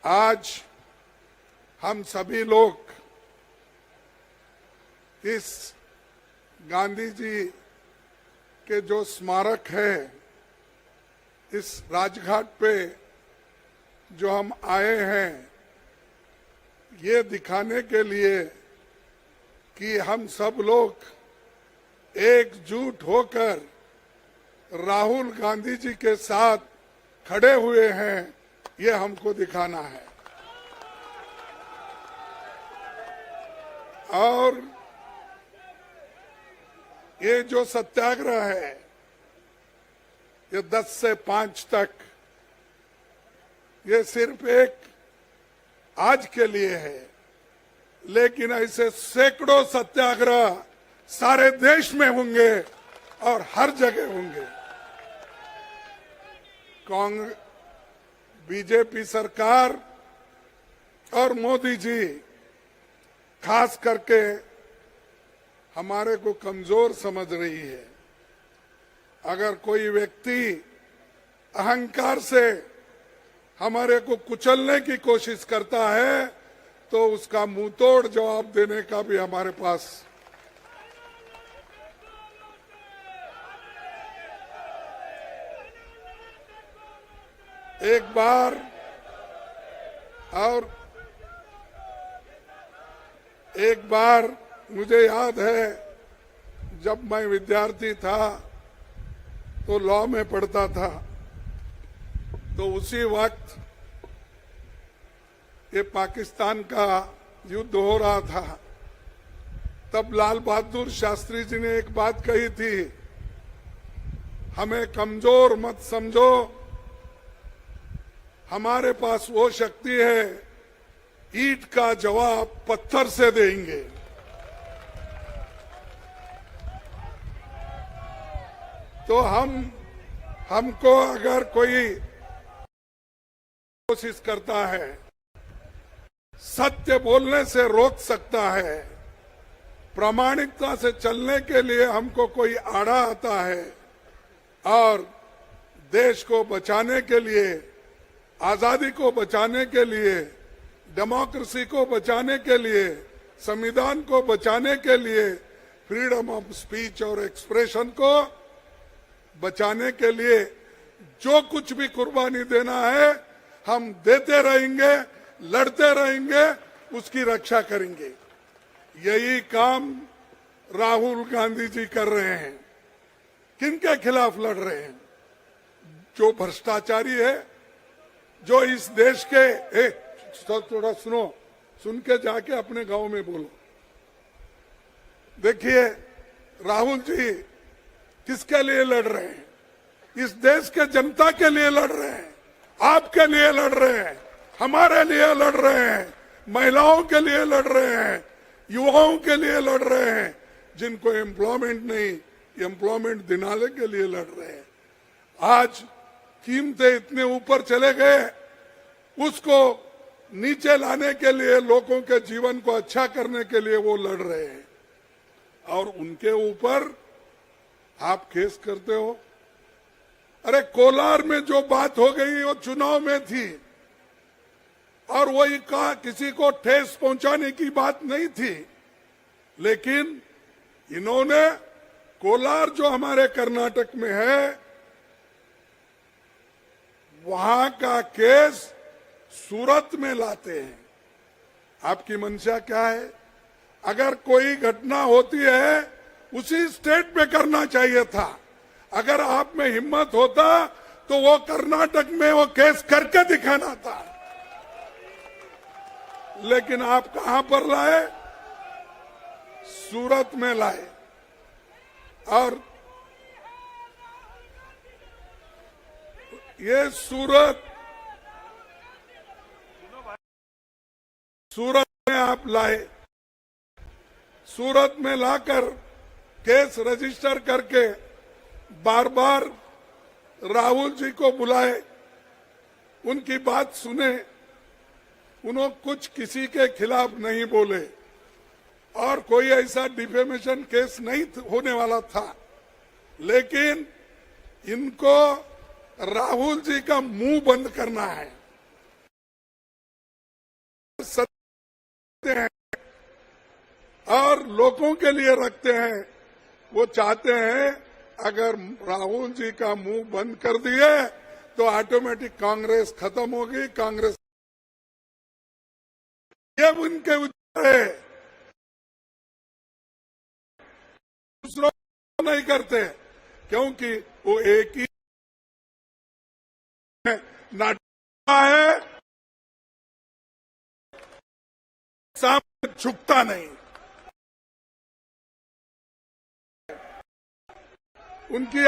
आज हम सभी लोग इस गांधी जी के जो स्मारक है, इस राजघाट पे जो हम आए हैं, ये दिखाने के लिए कि हम सब लोग एकजुट होकर राहुल गांधी जी के साथ खड़े हुए हैं, ये हमको दिखाना है। और ये जो सत्याग्रह है, ये 10 से 5 तक, ये सिर्फ एक आज के लिए है, लेकिन ऐसे सैकड़ों सत्याग्रह सारे देश में होंगे और हर जगह होंगे। कांग्रेस, बीजेपी सरकार और मोदी जी खास करके हमारे को कमजोर समझ रही है। अगर कोई व्यक्ति अहंकार से हमारे को कुचलने की कोशिश करता है, तो उसका मुंहतोड़ जवाब देने का भी हमारे पास एक बार मुझे याद है, जब मैं विद्यार्थी था तो लॉ में पढ़ता था, तो उसी वक्त ये पाकिस्तान का युद्ध हो रहा था। तब लाल बहादुर शास्त्री जी ने एक बात कही थी, हमें कमजोर मत समझो, हमारे पास वो शक्ति है, ईंट का जवाब पत्थर से देंगे। तो हमको अगर कोई कोशिश करता है, सत्य बोलने से रोक सकता है, प्रामाणिकता से चलने के लिए हमको कोई आड़ा आता है, और देश को बचाने के लिए, आजादी को बचाने के लिए, डेमोक्रेसी को बचाने के लिए, संविधान को बचाने के लिए, फ्रीडम ऑफ स्पीच और एक्सप्रेशन को बचाने के लिए जो कुछ भी कुर्बानी देना है, हम देते रहेंगे, लड़ते रहेंगे, उसकी रक्षा करेंगे। यही काम राहुल गांधी जी कर रहे हैं। किनके खिलाफ लड़ रहे हैं? जो भ्रष्टाचारी है, जो इस देश के थोड़ा सुनो, सुन के जाके अपने गांव में बोलो। देखिए, राहुल जी किसके लिए लड़ रहे हैं? इस देश के जनता के लिए लड़ रहे हैं, आपके लिए लड़ रहे हैं, हमारे लिए लड़ रहे हैं, महिलाओं के लिए लड़ रहे हैं, युवाओं के लिए लड़ रहे हैं, जिनको एम्प्लॉयमेंट नहीं, एम्प्लॉयमेंट दिलाने के लिए लड़ रहे हैं। आज कीमतें इतने ऊपर चले गए, उसको नीचे लाने के लिए, लोगों के जीवन को अच्छा करने के लिए वो लड़ रहे हैं, और उनके ऊपर आप केस करते हो। अरे कोलार में जो बात हो गई वो चुनाव में थी, और वही का किसी को ठेस पहुंचाने की बात नहीं थी, लेकिन इन्होंने कोलार जो हमारे कर्नाटक में है, वहां का केस सूरत में लाते हैं। आपकी मंशा क्या है? अगर कोई घटना होती है, उसी स्टेट में करना चाहिए था। अगर आप में हिम्मत होता तो वो कर्नाटक में वो केस करके दिखाना था, लेकिन आप कहां पर लाए? सूरत में लाए। और ये सूरत में आप लाए, सूरत में लाकर केस रजिस्टर करके बार बार राहुल जी को बुलाए, उनकी बात सुने, उन्होंने कुछ किसी के खिलाफ नहीं बोले, और कोई ऐसा डिफेमेशन केस नहीं होने वाला था, लेकिन इनको राहुल जी का मुंह बंद करना है। सत्य हैं और लोगों के लिए रखते हैं। वो चाहते हैं अगर राहुल जी का मुंह बंद कर दिए तो ऑटोमेटिक कांग्रेस खत्म होगी। कांग्रेस ये उनके विचार है, दूसरों नहीं करते, क्योंकि वो एक ही नाटक है, सामने झुकता नहीं। उनकी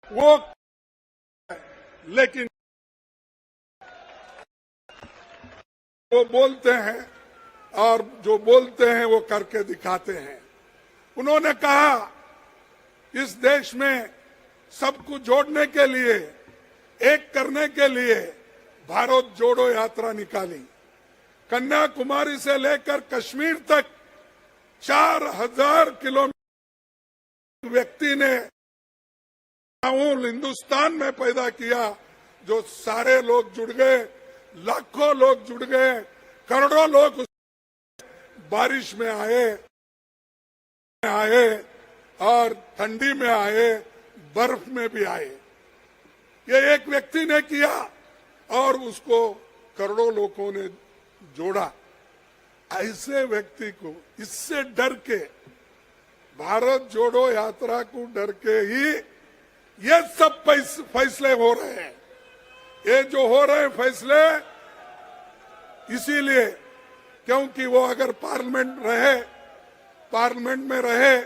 वो लेकिन वो बोलते हैं और जो बोलते हैं वो करके दिखाते हैं। उन्होंने कहा इस देश में सबको जोड़ने के लिए, एक करने के लिए भारत जोड़ो यात्रा निकाली। कन्याकुमारी से लेकर कश्मीर तक 4000 किलोमीटर व्यक्ति ने हिंदुस्तान में पैदा किया, जो सारे लोग जुड़ गए, लाखों लोग जुड़ गए, करोड़ों लोग बारिश में आए और ठंडी में आए, बर्फ में भी आए। ये एक व्यक्ति ने किया और उसको करोड़ों लोगों ने जोड़ा। ऐसे व्यक्ति को इससे डर के, भारत जोड़ो यात्रा को डर के ही ये सब फैसले हो रहे हैं। ये जो हो रहे हैं फैसले इसीलिए क्योंकि वो अगर पार्लियामेंट में रहे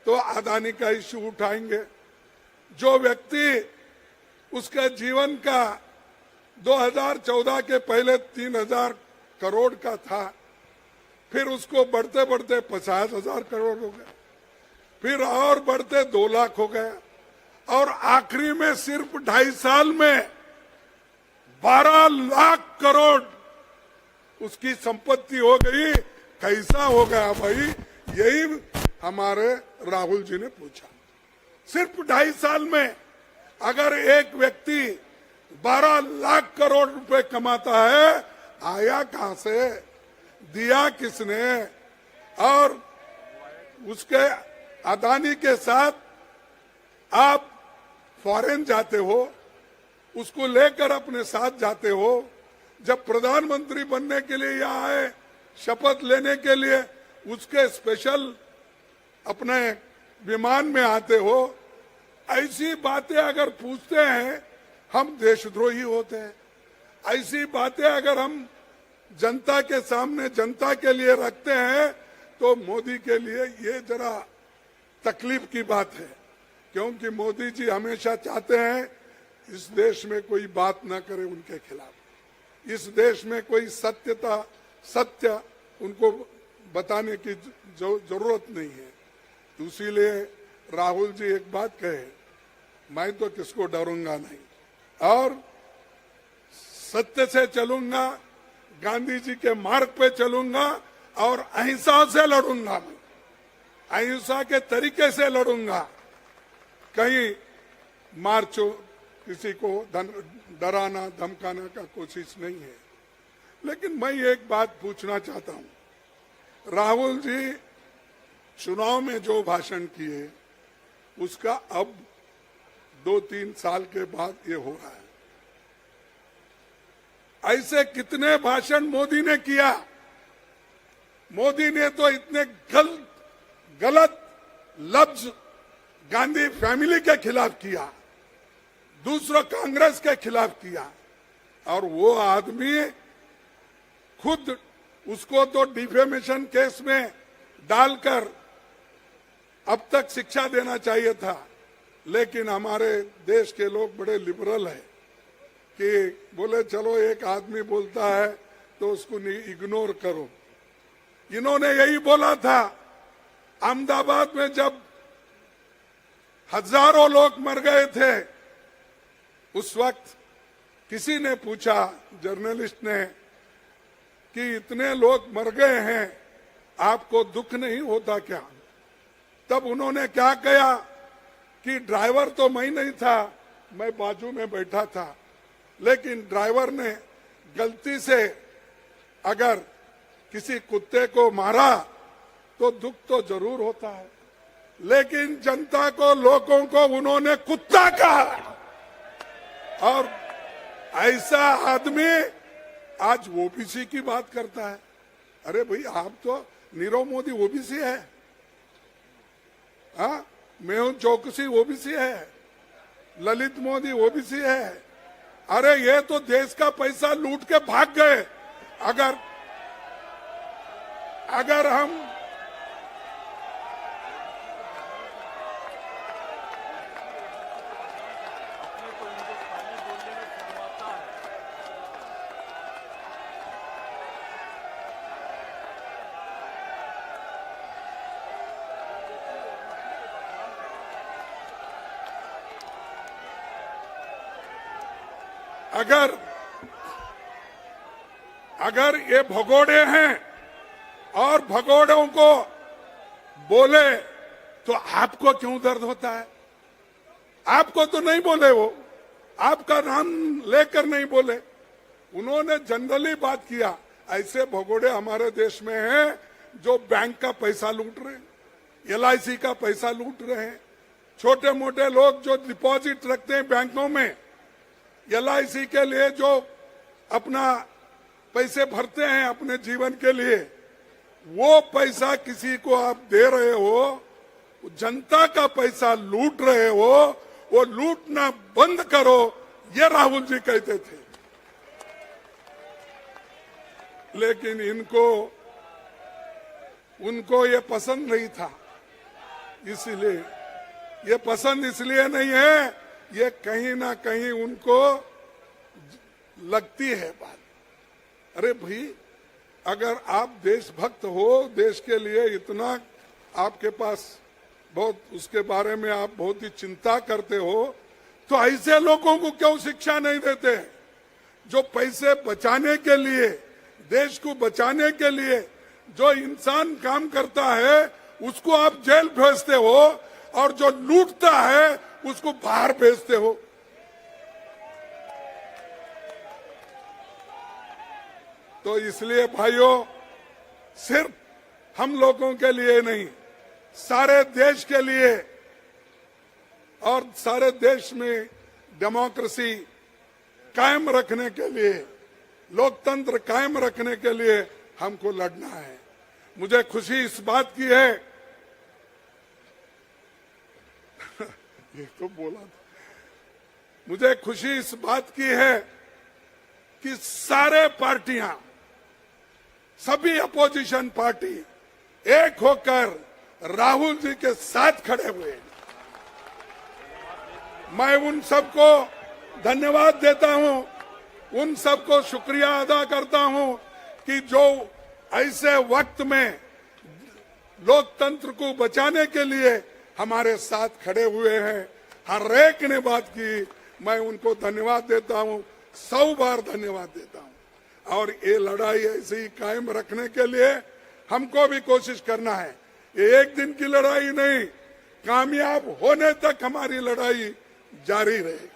तो अदानी का इश्यू उठाएंगे। जो व्यक्ति उसके जीवन का 2014 के पहले 3000 करोड़ का था, फिर उसको बढ़ते बढ़ते 50,000 करोड़ हो गए, फिर और बढ़ते 2 लाख हो गया, और आखिरी में सिर्फ 2.5 साल में 12 लाख करोड़ उसकी संपत्ति हो गई। कैसा हो गया भाई? यही हमारे राहुल जी ने पूछा। सिर्फ 2.5 साल में अगर एक व्यक्ति 12 लाख करोड़ रुपए कमाता है, आया कहां से, दिया किसने? और उसके अदानी के साथ आप फॉरेन जाते हो, उसको लेकर अपने साथ जाते हो। जब प्रधानमंत्री बनने के लिए यहाँ आए, शपथ लेने के लिए, उसके स्पेशल अपने विमान में आते हो। ऐसी बातें अगर पूछते हैं हम देशद्रोही होते हैं। ऐसी बातें अगर हम जनता के सामने, जनता के लिए रखते हैं तो मोदी के लिए ये जरा तकलीफ की बात है, क्योंकि मोदी जी हमेशा चाहते हैं इस देश में कोई बात ना करे उनके खिलाफ, इस देश में कोई सत्य उनको बताने की जरूरत नहीं है। इसीलिए राहुल जी एक बात कहे, मैं तो किसको डरूंगा नहीं और सत्य से चलूंगा, गांधी जी के मार्ग पे चलूंगा और अहिंसा से लड़ूंगा। मैं अहिंसा के तरीके से लड़ूंगा। कहीं मार्चो किसी को डराना धमकाना का कोशिश नहीं है। लेकिन मैं एक बात पूछना चाहता हूं, राहुल जी चुनाव में जो भाषण किए उसका अब 2-3 साल के बाद ये हो रहा है। ऐसे कितने भाषण मोदी ने किया? मोदी ने तो इतने गलत लफ्ज गांधी फैमिली के खिलाफ किया, दूसरा कांग्रेस के खिलाफ किया, और वो आदमी खुद उसको तो डिफेमेशन केस में डालकर अब तक शिक्षा देना चाहिए था। लेकिन हमारे देश के लोग बड़े लिबरल हैं कि बोले चलो एक आदमी बोलता है तो उसको इग्नोर करो। इन्होंने यही बोला था अहमदाबाद में जब हजारों लोग मर गए थे, उस वक्त किसी ने पूछा, जर्नलिस्ट ने, कि इतने लोग मर गए हैं, आपको दुख नहीं होता क्या? तब उन्होंने क्या कहा कि ड्राइवर तो मैं नहीं था, मैं बाजू में बैठा था, लेकिन ड्राइवर ने गलती से अगर किसी कुत्ते को मारा तो दुख तो जरूर होता है, लेकिन जनता को, लोगों को उन्होंने कुत्ता कहा। और ऐसा आदमी आज ओबीसी की बात करता है। अरे भाई, आप तो नीरव मोदी ओबीसी है, हाँ, मेहुल चौकसी ओबीसी है, ललित मोदी ओबीसी है। अरे ये तो देश का पैसा लूट के भाग गए। अगर हम अगर ये भगोड़े हैं और भगोड़ों को बोले तो आपको क्यों दर्द होता है? आपको तो नहीं बोले, वो आपका नाम लेकर नहीं बोले, उन्होंने जनरली बात किया। ऐसे भगोड़े हमारे देश में हैं जो बैंक का पैसा लूट रहे हैं, LIC का पैसा लूट रहे हैं। छोटे मोटे लोग जो डिपॉजिट रखते हैं बैंकों में, LIC के लिए जो अपना पैसे भरते हैं अपने जीवन के लिए, वो पैसा किसी को आप दे रहे हो, जनता का पैसा लूट रहे हो, वो लूटना बंद करो, ये राहुल जी कहते थे। लेकिन उनको ये पसंद नहीं था, इसलिए ये पसंद इसलिए नहीं है, ये कहीं ना कहीं उनको लगती है बात। अरे भाई, अगर आप देशभक्त हो, देश के लिए इतना आपके पास बहुत, उसके बारे में आप बहुत ही चिंता करते हो, तो ऐसे लोगों को क्यों शिक्षा नहीं देते? जो पैसे बचाने के लिए, देश को बचाने के लिए जो इंसान काम करता है, उसको आप जेल भेजते हो, और जो लूटता है उसको बाहर भेजते हो। तो इसलिए भाइयों, सिर्फ हम लोगों के लिए नहीं, सारे देश के लिए और सारे देश में डेमोक्रेसी कायम रखने के लिए, लोकतंत्र कायम रखने के लिए हमको लड़ना है। मुझे खुशी इस बात की है ये तो बोला था, मुझे खुशी इस बात की है कि सारे पार्टियां, सभी अपोजिशन पार्टी एक होकर राहुल जी के साथ खड़े हुए। मैं उन सबको धन्यवाद देता हूं, उन सबको शुक्रिया अदा करता हूं कि जो ऐसे वक्त में लोकतंत्र को बचाने के लिए हमारे साथ खड़े हुए हैं। हर एक ने बात की, मैं उनको धन्यवाद देता हूं, 100 बार धन्यवाद देता हूं। और ये लड़ाई ऐसे ही कायम रखने के लिए हमको भी कोशिश करना है। ये एक दिन की लड़ाई नहीं, कामयाब होने तक हमारी लड़ाई जारी रहेगी।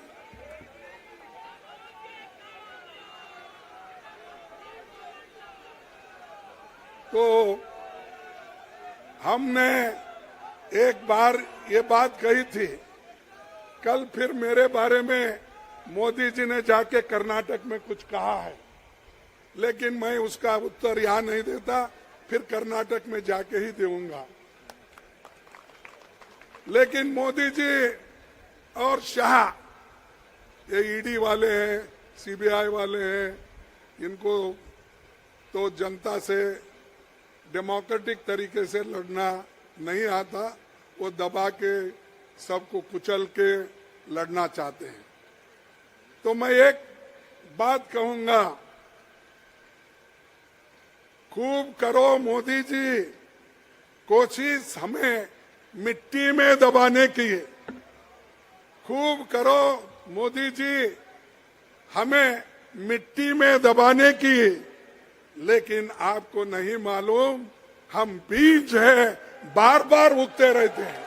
तो हमने एक बार ये बात कही थी, कल फिर मेरे बारे में मोदी जी ने जाके कर्नाटक में कुछ कहा है, लेकिन मैं उसका उत्तर यहां नहीं देता, फिर कर्नाटक में जाके ही दूंगा। लेकिन मोदी जी और शाह, ये ईडी वाले हैं, सीबीआई वाले हैं, इनको तो जनता से डेमोक्रेटिक तरीके से लड़ना नहीं आता, वो दबा के सबको कुचल के लड़ना चाहते हैं। तो मैं एक बात कहूंगा, खूब करो मोदी जी कोशिश हमें मिट्टी में दबाने की, खूब करो मोदी जी हमें मिट्टी में दबाने की, लेकिन आपको नहीं मालूम हम बीज है, बार बार उगते रहते हैं।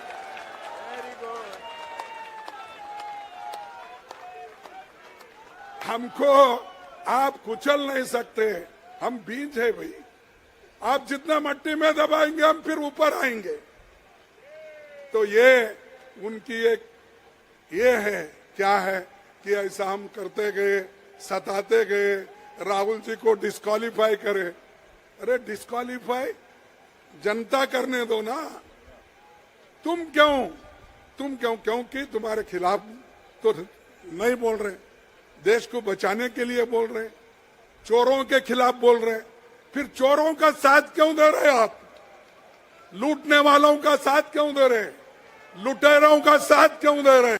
हमको आप कुचल नहीं सकते, हम बीज है भाई, आप जितना मट्टी में दबाएंगे हम फिर ऊपर आएंगे। तो ये उनकी एक ये है, क्या है कि ऐसा हम करते गए, सताते गए, राहुल जी को डिस्क्वालीफाई करे। अरे डिस्क्वालीफाई जनता करने दो ना, तुम क्यों क्योंकि तुम्हारे खिलाफ तो नहीं बोल रहे, देश को बचाने के लिए बोल रहे, चोरों के खिलाफ बोल रहे, फिर चोरों का साथ क्यों दे रहे आप? लूटने वालों का साथ क्यों दे रहे? लुटेरों का साथ क्यों दे रहे?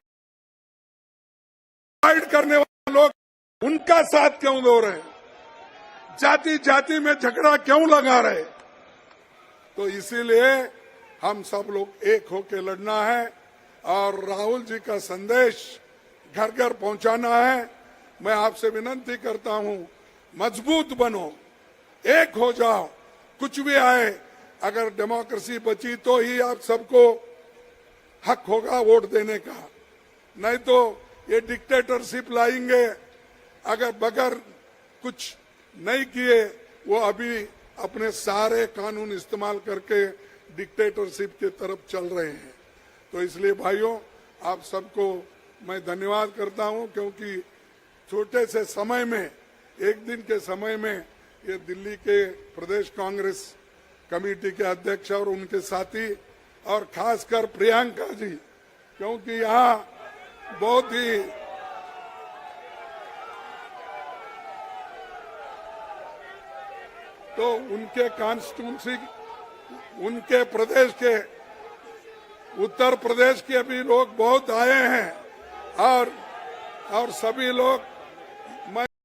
फाइट करने वाले लोग उनका साथ क्यों दे रहे? जाति जाति में झगड़ा क्यों लगा रहे? तो इसीलिए हम सब लोग एक होकर लड़ना है और राहुल जी का संदेश घर घर पहुंचाना है। मैं आपसे विनती करता हूं, मजबूत बनो, एक हो जाओ, कुछ भी आए, अगर डेमोक्रेसी बची तो ही आप सबको हक होगा वोट देने का, नहीं तो ये डिक्टेटरशिप लाएंगे। अगर बगैर कुछ नहीं किए वो अभी अपने सारे कानून इस्तेमाल करके डिक्टेटरशिप की तरफ चल रहे हैं। तो इसलिए भाइयों, आप सबको मैं धन्यवाद करता हूं, क्योंकि छोटे से समय में, एक दिन के समय में, ये दिल्ली के प्रदेश कांग्रेस कमेटी के अध्यक्ष और उनके साथी और खासकर प्रियंका जी, क्योंकि यहाँ बहुत ही तो उनके कॉन्स्टिट्यूंसी, उनके प्रदेश के, उत्तर प्रदेश के भी लोग बहुत आए हैं और सभी लोग